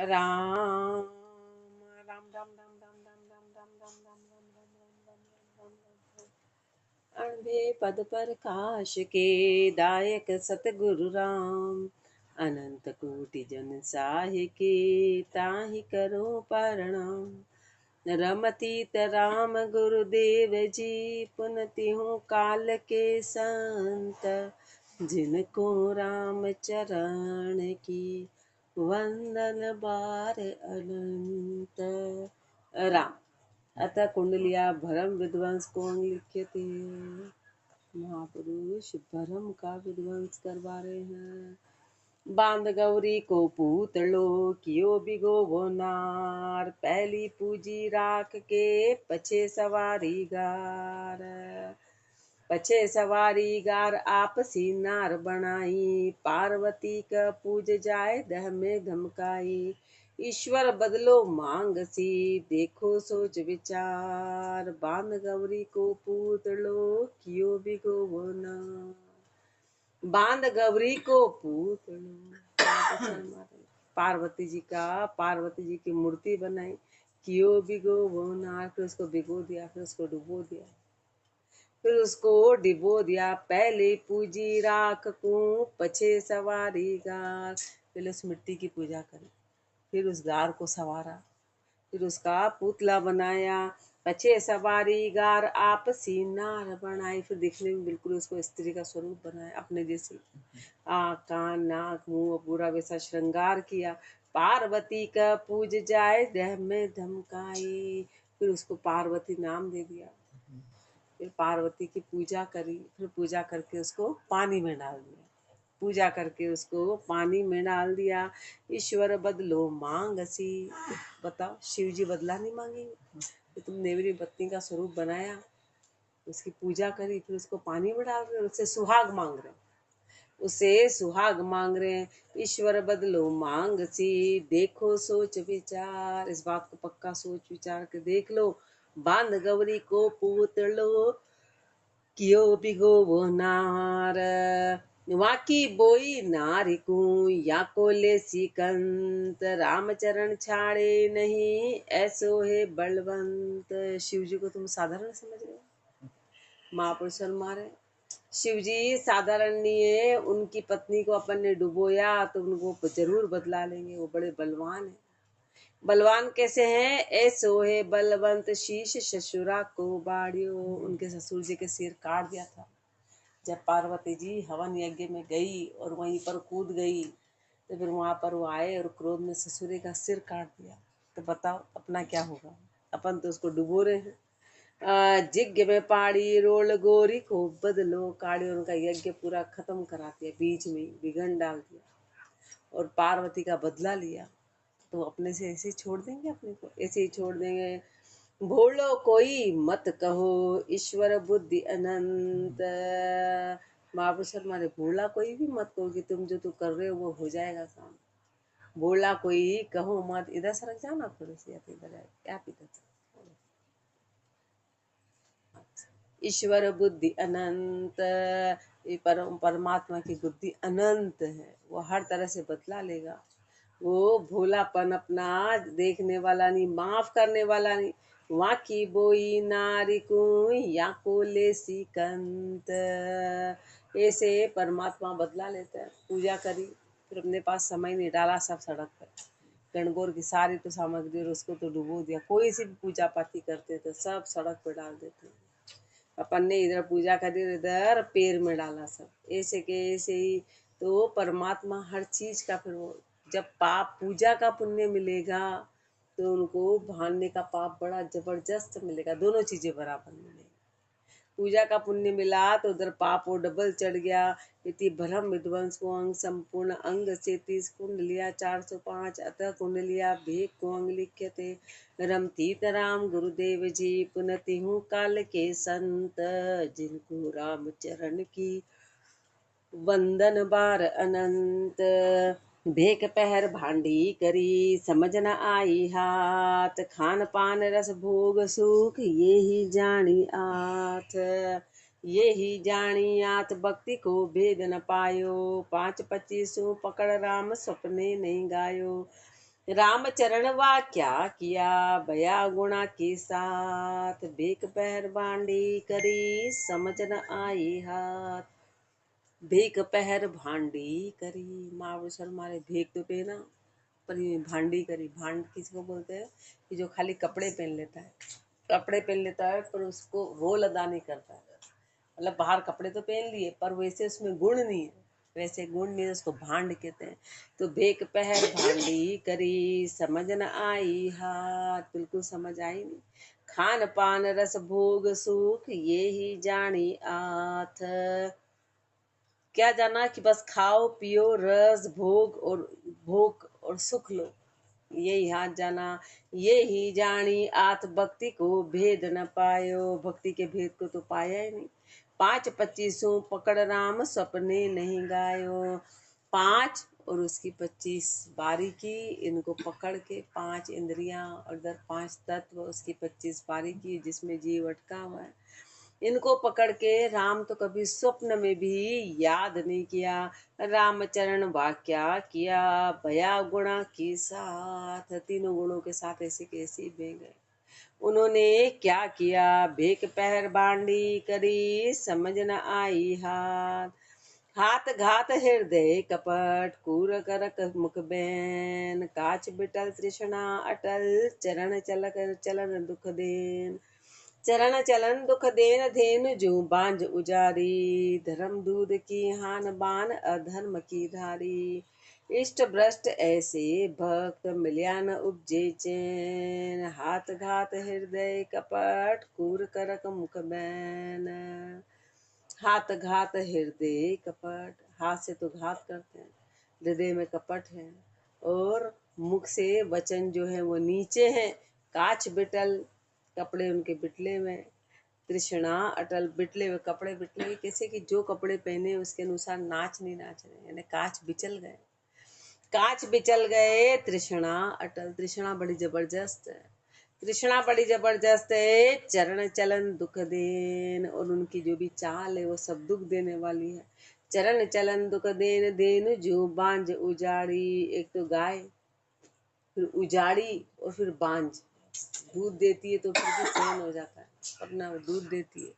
राम राम राम राम राम राम राम राम राम राम राम राम राम राम अणबे पद प्रकाश के दायक सतगुरु राम अनंत कोटि जन साहि के ताहि करो प्रणाम रमतीत राम गुरुदेव जी पुनति हूँ काल के संत जिनको राम चरण की वंदन बार अनंत राम। अतः कुंडलिया भरम विध्वंस कौन लिख्यते। महापुरुष भरम का विध्वंस करवा रहे हैं। बांध गौरी को पूतलो कियो बिगो वो नार पहली पूजी राख के पछे सवारी गार पछे सवारी गार आपसी नार बनाई पार्वती का पूज जाए दह में धमकाई ईश्वर बदलो मांग सी देखो सोच विचार बांध गौरी को पूतलो कियो बिगो वो नार बांध गौरी को पूतलो पार्वती जी की मूर्ति बनाई कियो बिगो वो नार फिर उसको भिगो दिया फिर उसको डुबो दिया फिर उसको डिबो दिया पहले पूजी राख को पछे सवारी गार पहले उस मिट्टी की पूजा करी फिर उस गार को संवारा फिर उसका पुतला बनाया पछे सवारी गार आपसी नार बनाई फिर दिखने में बिल्कुल उसको स्त्री का स्वरूप बनाया अपने जैसे आँख कान नाक मुंह पूरा वैसा श्रृंगार किया पार्वती का पूज जाए देह में धमकाई फिर उसको पार्वती नाम दे दिया फिर पार्वती की पूजा करी फिर पूजा करके उसको पानी में डाल दिया पूजा करके उसको पानी में डाल दिया ईश्वर बदलो मांग सी बताओ शिव जी बदला नहीं मांगेंगे तो तुमने मेरी पत्नी का स्वरूप बनाया उसकी पूजा करी फिर उसको पानी में डाल रहे उससे सुहाग मांग रहे उसे सुहाग मांग रहे हैं ईश्वर बदलो मांग सी देखो सोच विचार इस बात को पक्का सोच विचार के देख लो बांध गौरी को पूतलो कियो बिगो वो नार वाकी बोई नारी को या को ले सिकंत रामचरण छाड़े नहीं ऐसो है बलवंत शिव जी को तुम साधारण समझ रहे हो महापुरुष मारे शिव जी साधारण नहीं है उनकी पत्नी को अपन ने डुबोया तो उनको जरूर बदला लेंगे वो बड़े बलवान है बलवान कैसे हैं ऐसो है बलवंत शीश ससुरा को बाड़ियो उनके ससुर जी के सिर काट दिया था जब पार्वती जी हवन यज्ञ में गई और वहीं पर कूद गई तो फिर वहां पर वो आए और क्रोध में ससुरे का सिर काट दिया तो बताओ अपना क्या होगा अपन तो उसको डुबो रहे हैं जिज्ञ में पाड़ी रोल गोरी को बदलो काड़ी उनका यज्ञ पूरा खत्म करा दिया बीच में बिगन डाल दिया और पार्वती का बदला लिया तो अपने से ऐसे ही छोड़ देंगे अपने को ऐसे ही छोड़ देंगे भोलो कोई मत कहो ईश्वर बुद्धि अनंत महापुरुष हमारे भोला कोई भी मत कहो कि तुम जो कर रहे हो वो हो जाएगा काम भोला कोई कहो मत इधर सरक जाना थोड़ी सी इधर है क्या इधर ईश्वर बुद्धि अनंत परमात्मा की बुद्धि अनंत है वो हर तरह से बदला लेगा वो भोलापन अपना देखने वाला नहीं माफ करने वाला नहीं वहाँ की बोई नारी को या को ले सिकंत ऐसे परमात्मा बदला लेता है पूजा करी फिर अपने पास समय नहीं डाला सब सड़क पर गणगौर की सारी तो सामग्री और उसको तो डुबो दिया कोई सी भी पूजा पाती करते थे सब सड़क पर डाल देते अपन ने इधर पूजा करी इधर पैर में डाला सब ऐसे के ऐसे ही तो परमात्मा हर चीज का फिर वो जब पाप पूजा का पुण्य मिलेगा तो उनको भानने का पाप बड़ा जबरदस्त मिलेगा दोनों चीजें बराबर मिलेगी पूजा का पुण्य मिला तो उधर पाप वो डबल चढ़ गया इति भ्रम विध्वंस को अंग संपूर्ण अंग से 30 कुंडलिया 405 अतः कुंडलिया भेद को अंग लिख्यते रमतीत राम गुरुदेव जी पुनति हूँ काल के संत जिनको राम चरण की वंदन बार अनंत भेक पहर भांडी करी समझ न आई हाथ खान पान रस भोग सुख ये ही जानी आथ ये ही जानी आथ भक्ति को भेद न पायो 5-25 पकड़ राम सपने नहीं गायो रामचरण वा क्या किया भया गुणा के साथ, बेक पहर भांडी करी समझ न आई हाथ। भेक पहर भांडी करी, महाबलेश्वर मारे भेक तो पहना पर ये भांडी करी। भांड किसको बोलते हैं कि जो खाली कपड़े पहन लेता है, कपड़े पहन लेता है पर उसको रोल अदा नहीं करता है। मतलब बाहर कपड़े तो पहन लिए पर वैसे उसमें गुण नहीं है, वैसे गुण नहीं है, उसको भांड कहते हैं। तो भेक पहर भांडी करी समझ न आई हाथ, बिल्कुल समझ आई नहीं। खान पान रस भोग सुख ये ही जानी आथ। क्या जाना कि बस खाओ पियो रस भोग और सुख लो, यही हाथ जाना। ये ही जानी आत भक्ति को भेद न पायो, भक्ति के भेद को तो पाया ही नहीं। 5-25 पकड़ राम सपने नहीं गायो। 5 और उसकी 25 बारीकी, इनको पकड़ के 5 इंद्रियां और इधर 5 तत्व, उसकी 25 बारीकी जिसमें जीव अटका हुआ है, इनको पकड़ के राम तो कभी स्वप्न में भी याद नहीं किया। रामचरण वाक्या किया भया गुणा के साथ, तीनों गुणों के साथ ऐसे कैसे बह गए। उन्होंने क्या किया, भेक पहर बांडी करी समझ न आई हाथ। हाथ घात हृदय कपट कूर करक मुख बैन, काच बिटल तृष्णा अटल चरण चलक चलन दुख देन। चरण चलन दुख देन धेनु जो बांझ उजारी, धर्म दूध की हान बान अधर्म की धारी। इष्ट भ्रष्ट ऐसे भक्त मिल्या न उपजे चैन, हाथ घात हृदय कपट कूर करक मुख बैन। हाथ घात हृदय कपट, हाथ से तो घात करते हैं, हृदय में कपट है और मुख से वचन जो है वो नीचे है। काच बिटल, कपड़े उनके बिटले में, तृष्णा अटल, बिटले हुए कपड़े बिटले हुए कैसे कि जो कपड़े पहने उसके अनुसार नाच नहीं नाच रहे, यानी कांच बिचल गए। कांच बिचल गए, तृष्णा अटल, तृष्णा बड़ी जबरदस्त है, तृष्णा बड़ी जबरदस्त है। चरण चलन दुख देन, और उनकी जो भी चाल है वो सब दुख देने वाली है। चरण चलन दुख देन देन जो बांझ उजाड़ी, एक तो गाय, फिर उजाड़ी और फिर बांझ। दूध देती है तो फिर भी सहन हो जाता है, अपना दूध देती है।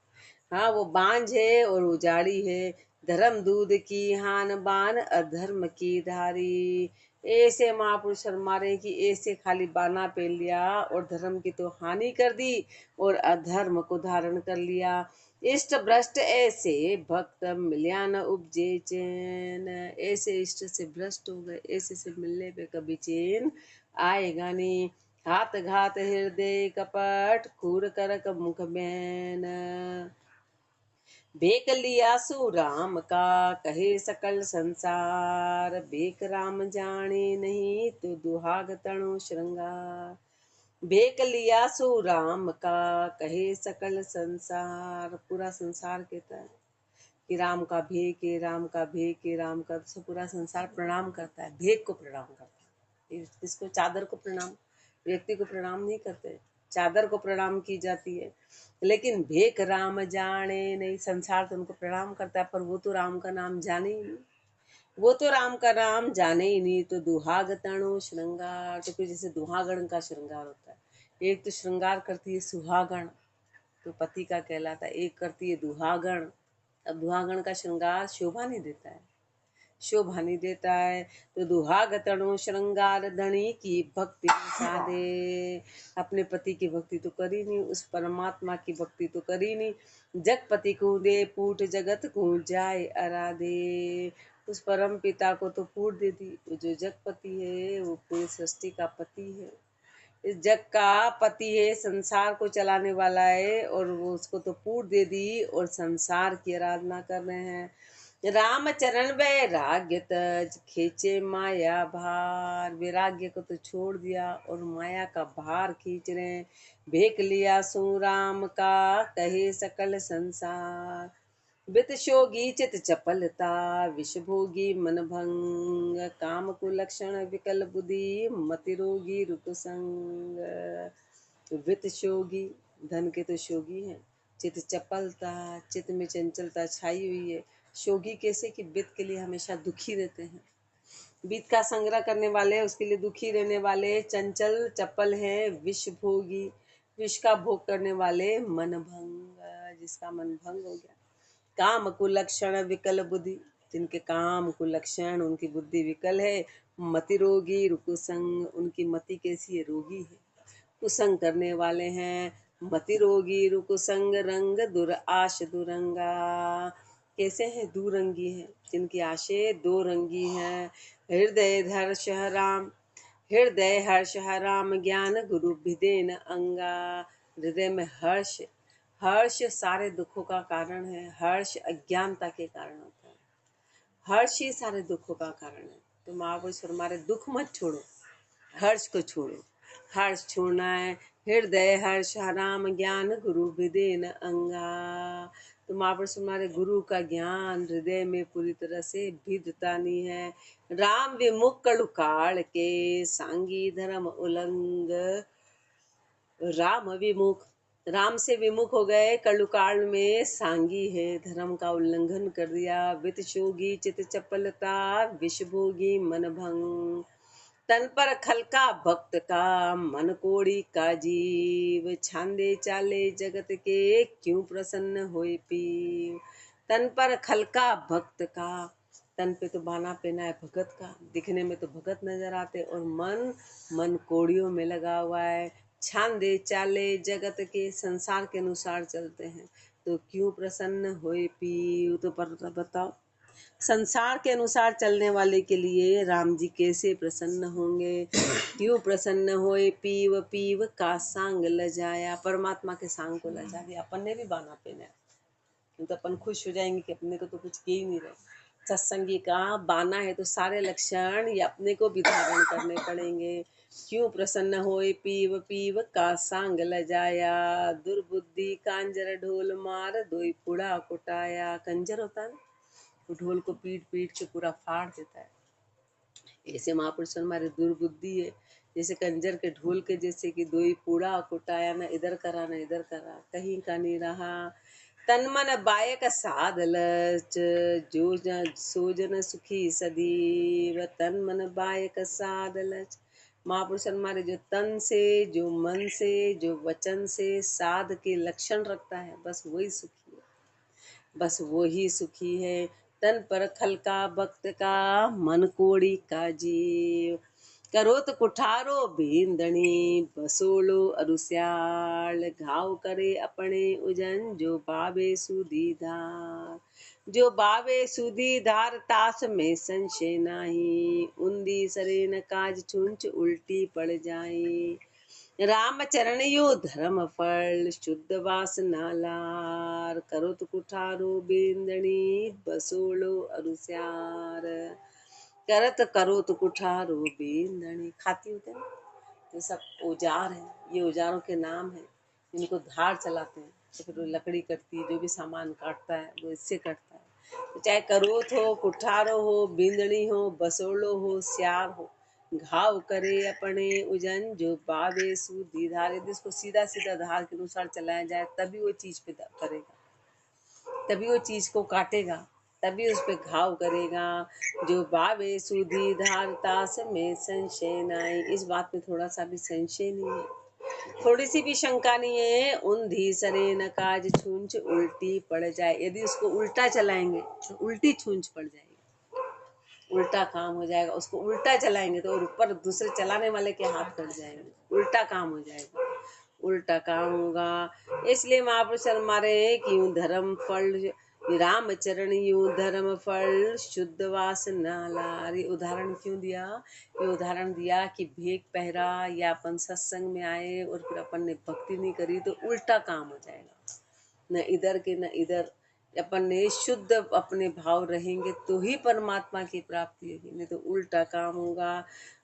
हाँ वो बांझ है और उजाड़ी है। धर्म दूध की हान बान अधर्म की धारी, ऐसे महापुरुष मारे कि ऐसे खाली बाना पहन लिया और धर्म की तो हानि कर दी और अधर्म को धारण कर लिया। इष्ट भ्रष्ट ऐसे भक्त मिल्या न उपजे चैन, ऐसे इष्ट से भ्रष्ट हो गए, ऐसे से मिलने पे कभी चैन आएगा नहीं। हाथ घात हृदय कपट खूर करक मुख बैन, भेक लिया सु राम का कहे सकल संसार, भेक राम जाने नहीं तो दुहाग तणु श्रृंगार। भेक लिया सु राम का कहे सकल संसार, पूरा संसार कहता है कि राम का भेक है, राम का भेक है, राम का, तो पूरा संसार प्रणाम करता है, भेक को प्रणाम करता है। इसको चादर को प्रणाम, व्यक्ति को प्रणाम नहीं करते, चादर को प्रणाम की जाती है। लेकिन भेक राम जाने नहीं, संसार तो उनको प्रणाम करता है पर वो तो राम का नाम जाने ही नहीं, वो तो राम का नाम जाने ही नहीं। तो दुहाग तणु श्रृंगार, तो फिर जैसे दुहागण का श्रृंगार होता है, एक तो श्रृंगार करती है सुहागण, तो पति का कहलाता है, एक करती है दुहागण। अब दुहागण का श्रृंगार शोभा नहीं देता है, शोभा नहीं देता है। तो दुहाग तणु श्रृंगार धनी की भक्ति साधे, अपने पति की भक्ति तो करी नहीं, उस परमात्मा की भक्ति तो करी नहीं। जगपति को दे पूट जगत को जाए आराधे, उस परम पिता को तो पूट दे दी, जो जगपति है वो पूरी सृष्टि का पति है, इस जग का पति है, संसार को चलाने वाला है, और वो उसको तो पूट दे दी और संसार की आराधना कर रहे हैं। रामचरण वैराग्य तज खींचे माया भार, वैराग्य को तो छोड़ दिया और माया का भार खींच रहे हैं। भेक लिया सु राम का कहे सकल संसार, वित शोगी चित चपलता विष भोगी मन भंग, काम को लक्षण विकल बुद्धि मति रोगी रुक संग। वित शोगी, धन के तो शोगी है, चित चपलता, चित में चंचलता छाई हुई है। शोगी कैसे कि वित्त के लिए हमेशा दुखी रहते हैं, बीत का संग्रह करने वाले, उसके लिए दुखी रहने वाले, चंचल चपल है, विष भोगी, विष का भोग करने वाले, मन भंग, जिसका मन भंग हो गया। काम कुलक्षण विकल बुद्धि, जिनके काम कुलक्षण, उनकी बुद्धि विकल है। मति रोगी रुकुसंग, उनकी मति कैसी है, रोगी है, कुसंग करने वाले हैं। मति रोगी रुकुसंग रंग दुराश दुरंगा, कैसे हैं, दुरंगी हैं, जिनकी आशे दो रंगी हैं। हृदय हर्ष राम, हृदय हर्ष राम ज्ञान गुरु भिदेन अंगा, हृदय में हर्ष, हर्ष सारे दुखों का कारण है। हर्ष अज्ञानता के कारण होता है, हर्ष ही सारे दुखों का कारण है। तो महापुरुष हमारे दुख मत छोड़ो, हर्ष को छोड़ो, हर्ष छोड़ना है। हृदय हर्ष राम ज्ञान गुरु विदेन अंगा, तो महापुरुष हमारे गुरु का ज्ञान हृदय में पूरी तरह से भिदता नहीं है। राम विमुख कड़ुकाल के सांगी धर्म उलंग, राम विमुख, राम से विमुख हो गए, कलुकाल में सांगी है, धर्म का उल्लंघन कर दिया। वित शोगी चित चपलता, विष भोगी मन भंग, तन पर खलका भक्त का, मन कोड़ी का जीव, छांदे चाले जगत के, क्यों प्रसन्न होए पीव। तन पर खलका भक्त का, तन पे तो बाना पहना है भगत का, दिखने में तो भगत नजर आते, और मन, मन कोड़ियों में लगा हुआ है। छांदे चाले जगत के, संसार के अनुसार चलते हैं, तो क्यों प्रसन्न होए पीव। तो पर बताओ, संसार के अनुसार चलने वाले के लिए राम जी कैसे प्रसन्न होंगे। क्यों प्रसन्न होए पीव पीव का सांग लजाया, परमात्मा के सांग को लजा दिया। अपन ने भी बाना पहना है, तो अपन खुश हो जाएंगे कि अपने को तो कुछ किए ही नहीं रहे। सत्संगी का बाना है, तो सारे लक्षण ये अपने को भी धारण करने पड़ेंगे। क्यों प्रसन्न होए पीव पीव का सांग लजाया, दुर्बुद्धि कांजर ढोल मार, दोई पुड़ा कुटाया। कंजर होता है ना, तो ढोल को पीट पीट के पूरा फाड़ देता है। ऐसे महापुरुष हमारे दुर्बुद्धि है, जैसे कंजर के ढोल के जैसे कि दोई पूड़ा कुटाया, ना इधर करा ना इधर करा, कहीं का नहीं रहा। तन मन बायक साधलच, जो जन सोजन सुखी सदीव, तन मन बायक साधलच। महापुरुष हमारे जो तन से, जो मन से, जो वचन से साध के लक्षण रखता है, बस वही सुखी है, बस वो ही सुखी है। तन पर खलका भक्त का, मन कोड़ी का जीव, करो तो कुठारो भेंदणी, बसोलो अरुस्याल, घाव करे अपने उजन, जो बाबे सुधी धार, जो बाबे सुधी धार, तास में संशय नाही, उन्दी सरे न काज छुंच, उल्टी पड़ जाई। राम चरण यो धर्म फल, शुद्ध वासना लार, करो तो कुठारो बेंदणी, बसोलो अरुस्यार, करत करो तो कुठारो बेंदणी। खाती होते हैं, ये सब औजार हैं, ये औजारों के नाम हैं, इनको धार चलाते हैं, तो फिर वो लकड़ी कटती है, जो भी सामान काटता है वो इससे कटता है। तो चाहे करोत हो, कुठारो हो, बींदड़ी हो, बसोलो हो, स्यार हो, घाव करे अपने उजन, जो बावे सूदी धार। यदि इसको सीधा सीधा धार के अनुसार चलाया जाए, तभी वो चीज पे करेगा, तभी वो चीज को काटेगा, तभी उस पे घाव करेगा। जो बावे सुधी धार, तास में संशय नाई, इस बात में थोड़ा सा भी संशय नहीं है, थोड़ी सी भी शंका नहीं है। उन्धी सरे न काज छूंच, उल्टी पड़ जाए, यदि उसको उल्टा चलाएंगे तो उल्टी छूंच पड़ जाएगी, उल्टा काम हो जाएगा। उसको उल्टा चलाएंगे तो ऊपर दूसरे चलाने वाले के हाथ कट जाएंगे, उल्टा काम हो जाएगा, उल्टा काम होगा। इसलिए महापुरुष हमारे कि यूं धर्म फल, राम चरण यूं धर्म फल, शुद्ध वासना लारी। उदाहरण क्यों दिया, ये उदाहरण दिया कि भेक पहरा या अपन सत्संग में आए और फिर अपन ने भक्ति नहीं करी तो उल्टा काम हो जाएगा, न इधर के न इधर। अपन ने शुद्ध अपने भाव रहेंगे तो ही परमात्मा की प्राप्ति होगी, नहीं तो उल्टा काम होगा।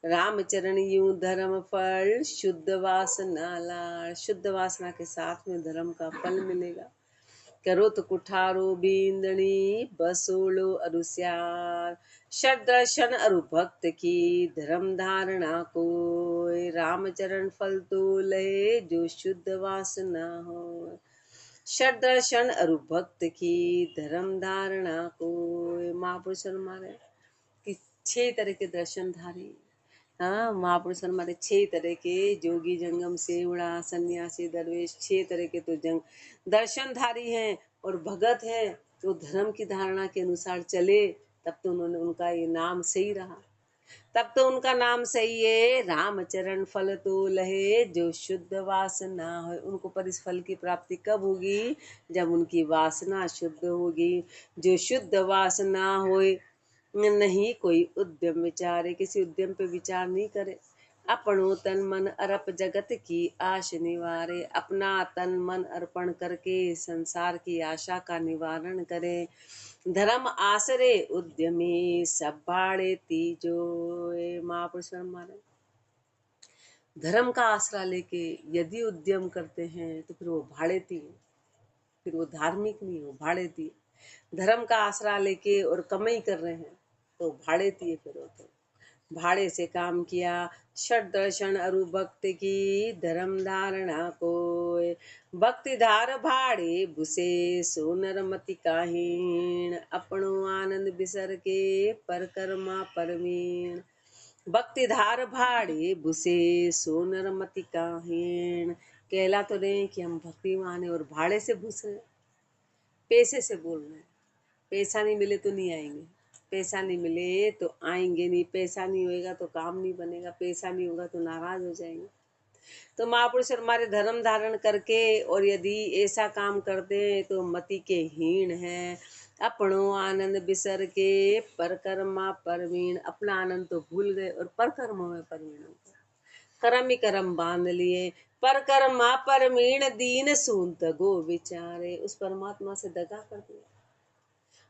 रामचरण यूं धर्म फल, शुद्ध वासना लाड़, शुद्ध वासना के साथ में धर्म का फल मिलेगा। करो तो कुठारो बींदणी, बसोलो अरुस्यार, षड दर्शन अरु भक्त की, धर्म धारणा को, रामचरण फल तो लय, जो शुद्ध वासना हो। षड दर्शन अरु भक्त की, धर्म धारणा को। महापुरुष हमारे कि छह तरह के दर्शनधारी। हाँ, महापुरुष हमारे छह तरह के जोगी, जंगम, सेवड़ा, सन्यासी, दरवेश, छह तरह के तो दर्शनधारी हैं और भगत हैं। तो धर्म की धारणा के अनुसार चले, तब तो उन्होंने उनका ये नाम सही रहा। तब तो उनका नाम सही है, रामचरण फल तो लहे जो शुद्ध वासना हो। उनको पर इस फल की प्राप्ति कब होगी? जब उनकी वासना शुद्ध होगी। जो शुद्ध वासना होए, नहीं कोई उद्यम विचारे, किसी उद्यम पे विचार नहीं करे। अपनो तन मन अर्प जगत की आश निवारे, अपना तन मन अर्पण करके संसार की आशा का निवारण करे। धर्म आसरे उद्यमी सब बाड़े तीजो। महापुरुष हमारे धर्म का आसरा लेके यदि उद्यम करते हैं तो फिर वो भाड़ेती है, फिर वो धार्मिक नहीं, वो भाड़ेती है। धर्म का आसरा लेके और कमाई कर रहे हैं तो भाड़ेती है, फिर वो तो भाड़े से काम किया। षट दर्शन अरु भक्ति की धर्म धारणा को, भक्ति धार भाड़े बुसे सोनर मति काहीण, अपनो आनंद बिसर के पर कर्मा परमीण। भक्ति धार भाड़े बुसे सोनर मति काहीण। कहला तो रहे कि हम भक्तिमान है और भाड़े से घुस रहे, पैसे से बोल रहे हैं। पैसा नहीं मिले तो नहीं आएंगे, पैसा नहीं मिले तो आएंगे नहीं, पैसा नहीं होएगा तो काम नहीं बनेगा, पैसा नहीं होगा तो नाराज हो जाएंगे। तो महापुरुष हमारे धर्म धारण करके और यदि ऐसा काम करते हैं तो मति के हीन है। अपनो आनंद बिसर के परकर्मा परवीण, अपना आनंद तो भूल गए और परकर्मों में परवीण हो गए। कर्म ही कर्म बांध लिए। परकर्मा परवीण दीन सूंत गो विचारे, उस परमात्मा से दगा कर दिया,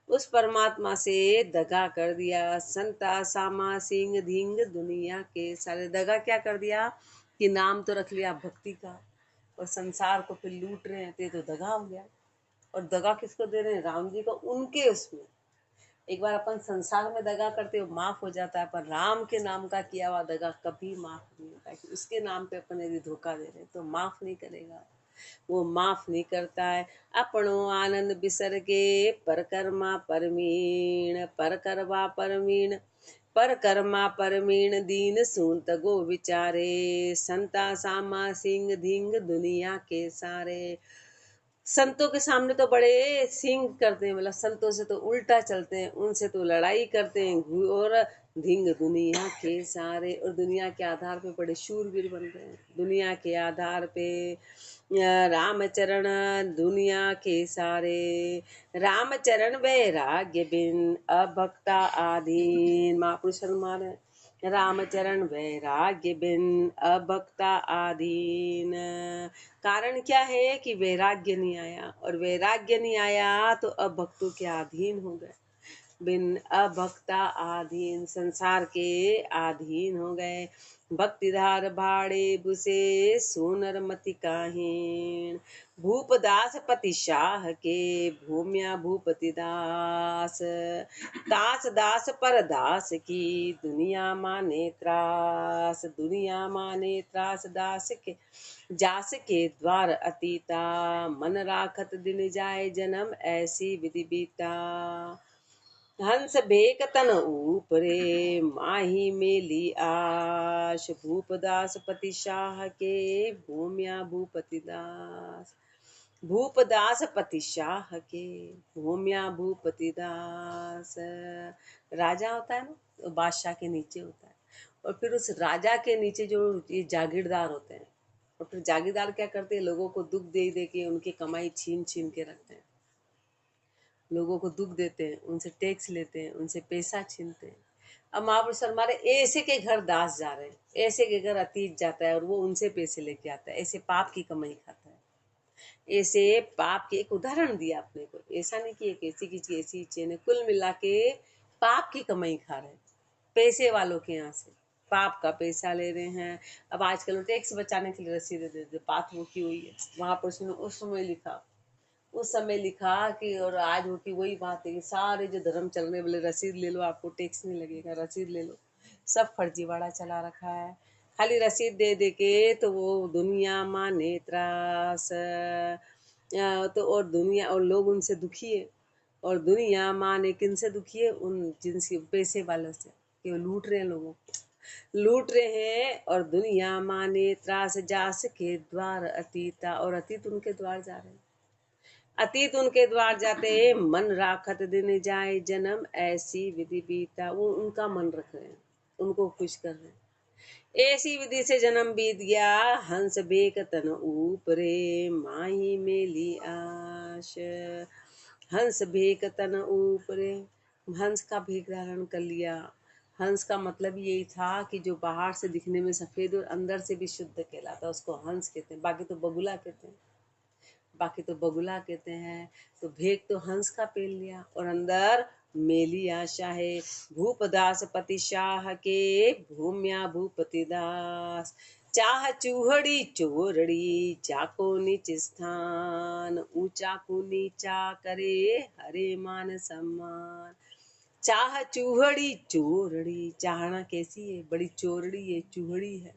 उस परमात्मा से दगा कर दिया। संता सामा सिंह धिंग दुनिया के सारे, दगा क्या कर दिया कि नाम तो रख लिया भक्ति का और संसार को फिर लूट रहे हैं, तो दगा हो गया। और दगा किसको दे रहे हैं? राम जी को। उनके उसमें एक बार अपन संसार में दगा करते हो माफ हो जाता है, पर राम के नाम का किया हुआ दगा कभी माफ नहीं होता। कि उसके नाम पे अपन यदि धोखा दे रहे तो माफ नहीं करेगा, वो माफ नहीं करता है। अपनो आनंद बिसर के परकर्मा परमीण, परकर्मा परमीण, परकर्मा परमीण दीन सूंत गो विचारे। संता सामा सिंह धिंग दुनिया के सारे। संतों के सामने तो बड़े सिंह करते हैं, मतलब संतों से तो उल्टा चलते हैं, उनसे तो लड़ाई करते हैं और धिंग दुनिया के सारे, और दुनिया के आधार पे बड़े शूरवीर बन रहे हैं। दुनिया के आधार पे रामचरण दुनिया के सारे। रामचरण वैराग्य बिन अभक्ता आधीन। महापुरुष हमारे रामचरण वैराग्य बिन अभक्ता आधीन। कारण क्या है कि वैराग्य नहीं आया, और वैराग्य नहीं आया तो अभक्तों के अधीन हो गए। बिन अभक्ता आधीन, संसार के अधीन हो गए। भक्तिधार भाड़े बुसे सोनर मति काहीन। भूपदास पति शाह के भूम्या भूपति दास। दास दास पर दास की दुनिया माने त्रास। दुनिया माने त्रास दास के जास के द्वार अतीता। मन राखत दिन जाए जन्म ऐसी विधि बीता। हंस भेक तन ऊपरे माही मेली आश। भूपदास पति शाह के भूम्या भूपति दास। भूपदास पति शाह के भूम्या भूपति दास। राजा होता है ना, तो बादशाह के नीचे होता है, और फिर उस राजा के नीचे जो ये जागीरदार होते हैं, और फिर जागीरदार क्या करते हैं? लोगों को दुख दे दे के उनकी कमाई छीन छीन के रखते हैं, लोगों को दुख देते हैं, उनसे टैक्स लेते हैं, उनसे पैसा छीनते हैं। अब महापुरुष हमारे ऐसे के घर दास जा रहे हैं, ऐसे के घर अतीत जाता है और वो उनसे पैसे लेके आता है, ऐसे पाप की कमाई खाता है। ऐसे पाप के एक उदाहरण दिया अपने को, ऐसा नहीं कि एक ऐसी की ऐसी चीज, कुल मिला के पाप की कमाई खा रहे हैं पैसे वालों के यहाँ से, पाप का पैसा ले रहे हैं। अब आजकल टैक्स बचाने के लिए रसीद दे देते, बात वो की हुई है। महापुरुष ने उस समय लिखा कि, और आज वो की वही बात है कि सारे जो धर्म चलने वाले रसीद ले लो, आपको टैक्स नहीं लगेगा, रसीद ले लो। सब फर्जीवाड़ा चला रखा है, खाली रसीद दे दे के तो वो दुनिया माने त्रास। तो और दुनिया और लोग उनसे दुखी है, और दुनिया माने किन से दुखी है? उन जिनसे पैसे वालों से। कि वो लूट रहे हैं लोगों को, लूट रहे हैं। और दुनिया माने त्रास जास के द्वार अतीता, और अतीत उनके द्वार जा रहे हैं, अतीत उनके द्वार जाते, मन राखत दिन जाए जन्म ऐसी विधि बीता। वो उनका मन रख रहे हैं, उनको खुश कर रहे हैं। ऐसी विधि से जन्म बीत गया, हंस बेक तन ऊपरे माही मेली आश। हंस भेक तन ऊपरे, हंस का भेक धारण कर लिया। हंस का मतलब यही था कि जो बाहर से दिखने में सफेद और अंदर से भी शुद्ध कहलाता, उसको हंस कहते हैं। बाकी तो बगुला कहते हैं, बाकी तो बगुला कहते हैं। तो भेक तो हंस का पेल लिया, और अंदर मेली आशा है। भूपदास पति शाह के भूम्या भूपति दास। चाह चूहड़ी चोरड़ी जाको नीच स्थान, ऊंचा को नीचा करे हरे मान सम्मान। चाह चूहड़ी चोरड़ी, चाहना कैसी है, बड़ी चोरड़ी है, चूहड़ी है।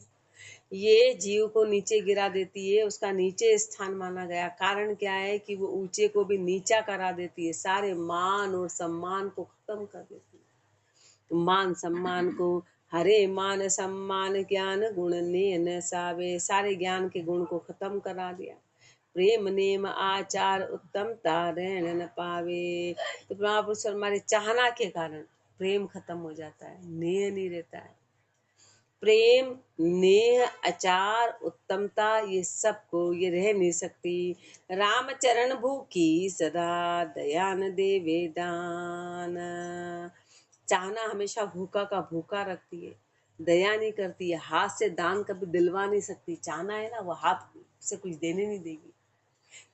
ये जीव को नीचे गिरा देती है, उसका नीचे स्थान माना गया। कारण क्या है कि वो ऊंचे को भी नीचा करा देती है, सारे मान और सम्मान को खत्म कर देती है। मान सम्मान को, हरे मान सम्मान ज्ञान गुण ने न सावे, सारे ज्ञान के गुण को खत्म करा दिया। प्रेम नेम आचार उत्तमता रहन न पावे। तो महापुरुष हमारे चाहना के कारण प्रेम खत्म हो जाता है, नेह नहीं रहता है। प्रेम नेह आचार उत्तमता ये सबको ये रह नहीं सकती। राम चरण भूखी सदा दयान देवे दान। चाहना हमेशा भूखा का भूखा रखती है, दया नहीं करती है, हाथ से दान कभी दिलवा नहीं सकती। चाहना है ना, वो हाथ से कुछ देने नहीं देगी।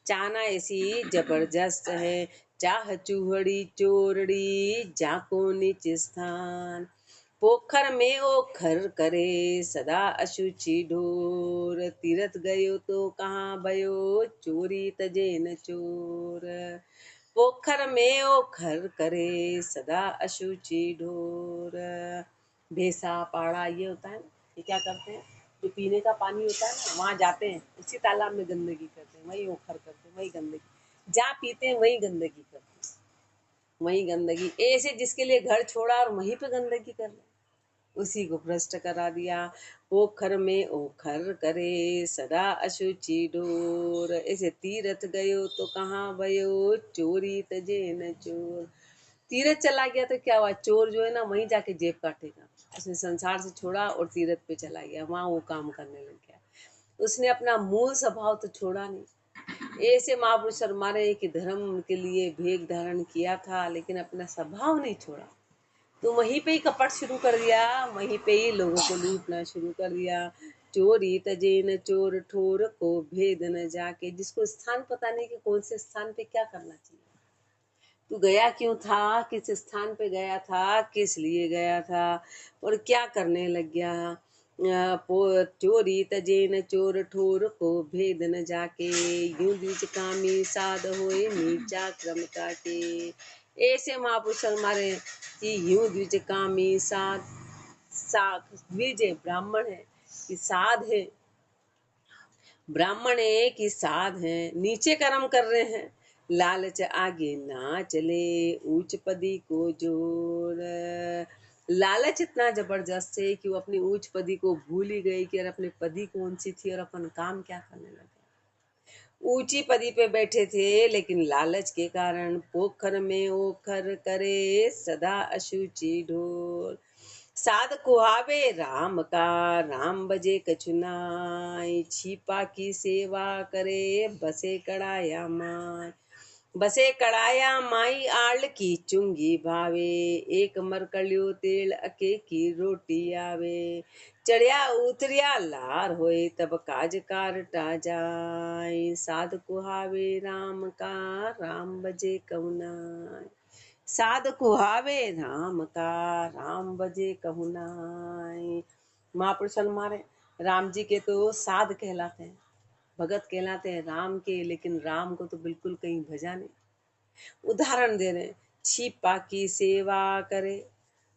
चाहना ऐसी जबरदस्त है। चाह चूहड़ी चोरड़ी जाको नीच स्थान, पोखर में ओखर करे सदा अशुचि ढोर। तीरथ गयो तो कहाँ भयो चोरी तजे न चोर। पोखर में ओखर करे सदा अशुचि ढोर। भेसा पाड़ा ये होता है ना, ये क्या करते हैं, जो पीने का पानी होता है ना, वहाँ जाते हैं, उसी तालाब में गंदगी करते हैं, वही ओखर करते हैं, वही गंदगी जहाँ पीते हैं वही गंदगी करते हैं, वही गंदगी। ऐसे जिसके लिए घर छोड़ा और वहीं पे गंदगी कर रहे, उसी को भ्रष्ट करा दिया। पोखर में ओखर करे सदा अशुचि ढोर। ऐसे तीरथ गयो तो कहाँ भयो चोरी तजे न चोर। तीरथ चला गया तो क्या हुआ, चोर जो है ना वहीं जाके जेब काटेगा। उसने संसार से छोड़ा और तीरथ पे चला गया, वहां वो काम करने लग गया। उसने अपना मूल स्वभाव तो छोड़ा नहीं। ऐसे महापुरुष शर्मा रहे कि धर्म के लिए भेग धारण किया था, लेकिन अपना स्वभाव नहीं छोड़ा। तो वहीं पे ही कपट शुरू कर दिया, वहीं पे ही लोगों को लूटना शुरू कर दिया। चोरी तजे न चोर ठोर को भेद न जाके। जिसको स्थान पता नहीं कि कौन से स्थान पे क्या करना चाहिए, तू गया क्यों था, किस स्थान पे गया था, किस लिए गया था, और क्या करने लग गया। चोरी तजे न चोर ठोर को भेद न जाके, यूं द्विज कामी साध होए नीचा क्रम काटे। ऐसे महापुरुष हमारे कि यूं द्विज कामी साध, द्विज है ब्राह्मण है कि साध है, ब्राह्मण है कि साध है, नीचे कर्म कर रहे हैं। लालच आगे ना चले ऊंच पदी को जोर। लालच इतना जबरदस्त है कि वो अपनी ऊंच पदी को भूल ही गई कि यार अपनी पदी कौन सी थी और अपन काम क्या करने लगे। ऊंची पदी पे बैठे थे, लेकिन लालच के कारण पोखर में ओखर करे सदा अशुचि ढोर। साध कुहावे राम का राम बजे कछुनाई, छिपा की सेवा करे बसे कड़ाया माय। बसे कड़ाया माई आल की चुंगी भावे, एक मरकलियो तेल अके की रोटी आवे। चढ़िया उतरिया लार होए तब काज कारटा जाय, साध कुहावे राम का राम बजे कहुनाय। साध कुहावे राम का राम बजे कहुनाय। महापुरुष हमारे राम जी के तो साध कहलाते हैं, भगत कहलाते हैं राम के, लेकिन राम को तो बिल्कुल कहीं भजा नहीं। उदाहरण दे रहे हैं, छिपा की सेवा करे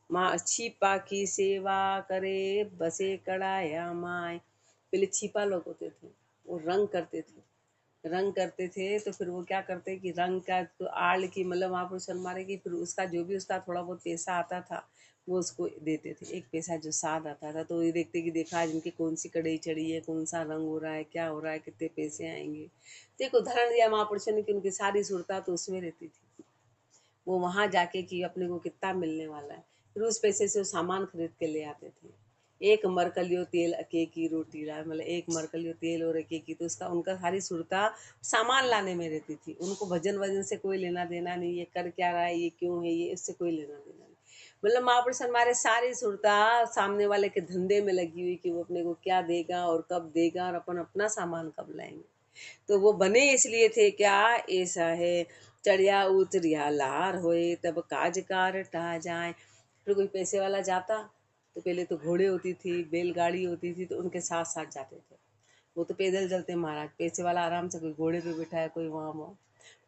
माँ, छिपा की सेवा करे बसे कड़ाया माय। पहले छिपा लोग होते थे, वो रंग करते थे, रंग करते थे तो फिर वो क्या करते कि रंग का तो आड़ की मतलब महापुरुष हमारे की, फिर उसका जो भी उसका थोड़ा बहुत पैसा आता था वो उसको देते थे, 1 पैसा जो साथ आता था। तो ये देखते कि देखा आज इनकी कौन सी कढ़ाई चढ़ी है, कौन सा रंग हो रहा है, क्या हो रहा है, कितने पैसे आएंगे। तो एक उदाहरण दिया महापुरुषों ने कि उनकी सारी सुरता तो उसमें रहती थी, वो वहां जाके कि अपने को कितना मिलने वाला है, फिर उस पैसे से वो सामान खरीद के ले आते थे। एक मरकलियो तेल अके की रोटी ला, मतलब 1 मरकलियो तेल और अके की, तो उसका उनका सारी सुरता सामान लाने में रहती थी। उनको भजन वजन से कोई लेना देना नहीं, ये कर क्या रहा है, ये क्यों है, ये इससे कोई लेना देना नहीं। मतलब महापुरुष हमारे सारी सुरता सामने वाले के धंधे में लगी हुई कि वो अपने को क्या देगा और कब देगा और अपन अपना सामान कब लाएंगे। तो वो बने इसलिए थे क्या, ऐसा है, चढ़िया उतरिया लार होए तब काज कार टा जाए। फिर कोई पैसे वाला जाता तो पहले तो घोड़े होती थी, बैलगाड़ी होती थी, तो उनके साथ साथ जाते थे। वो तो पैदल चलते महाराज, पैसे वाला आराम से कोई घोड़े पे बैठा है, कोई वहाँ,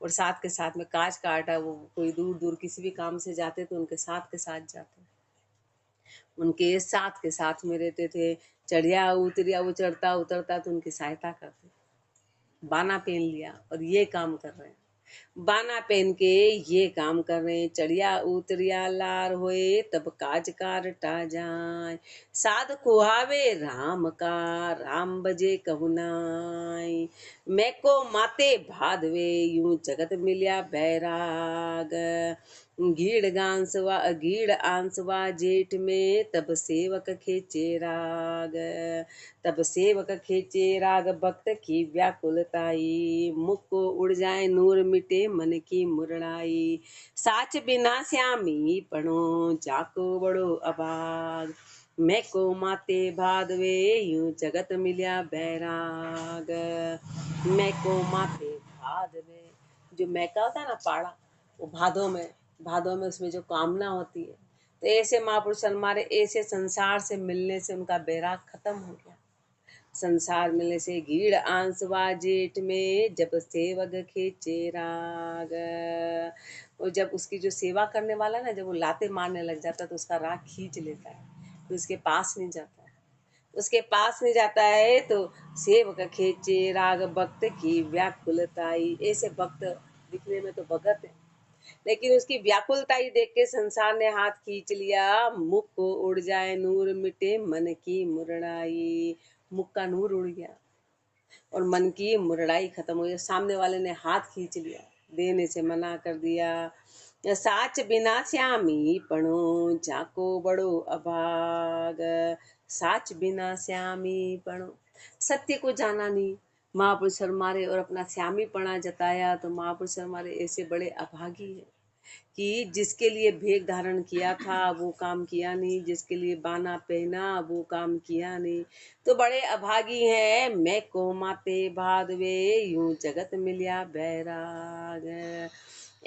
और साथ के साथ में काज काटा, वो कोई दूर दूर किसी भी काम से जाते तो उनके साथ जाते, उनके साथ के साथ में रहते थे। चढ़िया उतरिया, वो चढ़ता उतरता तो उनकी सहायता करते। बाना पहन लिया और ये काम कर रहे हैं, बाना पहन के ये काम कर रहे हैं, चढ़िया उतरिया लार होए तब काज कार टा जाए। साध कुहावे राम का, राम बजे कहुनाई, मैं को माते भादवे यूं जगत मिलिया बैराग। गीड़ आंसवा जेठ में तब सेवक खेचे राग, तब सेवक खेचे राग भक्त की व्याकुलताई, मुख को उड़ जाए नूर मिटे मन की मुरड़ाई। साच बिना श्यामी पणो जाको बड़ो अभाग, मैं को माते भादवे यूं जगत मिलिया बैराग। मैं को माते भादवे, जो मैका होता है ना पाड़ा, वो भादों में उसमें जो कामना होती है। तो ऐसे महापुरुष हमारे ऐसे संसार से मिलने से उनका बैराग खत्म हो गया। संसार मिलने से गीड़ आंसवा जेठ में जब सेवक खेचे राग, और जब उसकी जो सेवा करने वाला ना, जब वो लाते मारने लग जाता है तो उसका राग खींच लेता है, तो उसके पास नहीं जाता है, उसके पास नहीं जाता है। तो सेवक खेचे राग भक्त की व्याकुलताई, ऐसे भक्त दिखने में तो भगत है, लेकिन उसकी व्याकुलता ही देख के संसार ने हाथ खींच लिया। मुख को उड़ जाए नूर मिटे मन की मुरड़ाई, मुख का नूर उड़ गया और मन की मुरड़ाई खत्म हो गई। सामने वाले ने हाथ खींच लिया, देने से मना कर दिया। साच बिना श्यामी पणो जाको बड़ो अभाग, साच बिना श्यामी पणो, सत्य को जाना नहीं महापुरुष हमारे और अपना श्यामी पणा जताया, तो महापुरुष हमारे ऐसे बड़े अभागी है कि जिसके लिए भेग धारण किया था वो काम किया नहीं, जिसके लिए बाना पहना वो काम किया नहीं, तो बड़े अभागी हैं। मैं को माते भादवे यूं जगत मिलिया बैराग।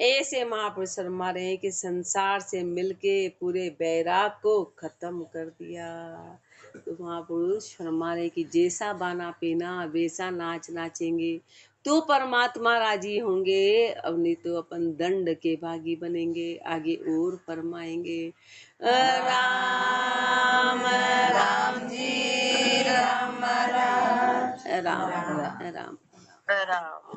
ऐसे महापुरुष हमारे हैं कि संसार से मिलके पूरे बैराग को खत्म कर दिया। तो महापुरुष हमारे कि जैसा बाना पीना वैसा नाच नाचेंगे तो परमात्मा राजी होंगे, अब नहीं तो अपन दंड के भागी बनेंगे। आगे और फरमाएंगे, राम राम जी राम राम राम राम, राम।